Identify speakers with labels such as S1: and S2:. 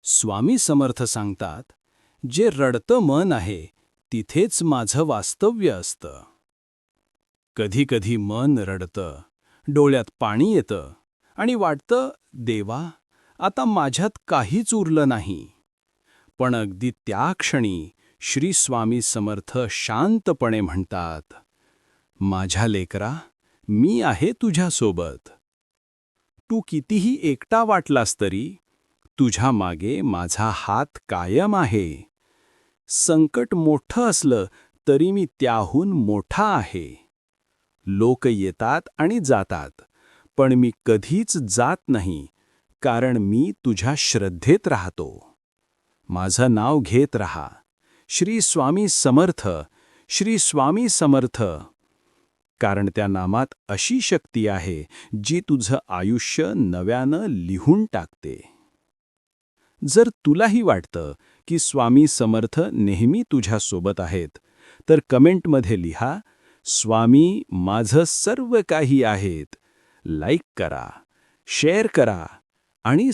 S1: स्वामी समर्थ सांगतात, जे रडतं मन आहे तिथेच माझं वास्तव्य असतं. कधी कधी मन रडतं, डोळ्यात पाणी येतं आणि वाटतं, देवा, आता माझ्यात काहीच उरलं नाही. पण अगदी त्या क्षणी श्री स्वामी समर्थ शांतपणे म्हणतात, माझ्या लेकरा, मी आहे तुझ्यासोबत. तू कितीही एकटा वाटलास तरी तुझ्या मागे माझा हात कायम आहे. संकट मोठं असलं तरी मी त्याहून मोठा आहे. लोक येतात आणि जातात, पण मी कधीच जात नाही, कारण मी तुझ्या श्रद्धेत राहतो. माझं नाव घेत रहा, श्री स्वामी समर्थ, श्री स्वामी समर्थ. कारण त्या नामात अशी शक्ती आहे जी तुझं आयुष्य नव्यानं लिहून टाकते. जर तुलाही वाटतं की स्वामी समर्थ नेहमी तुझ्या सोबत आहेत, तर कमेंटमध्ये लिहा, स्वामी माझं सर्व काही आहेत. लाईक करा, शेअर करा आणि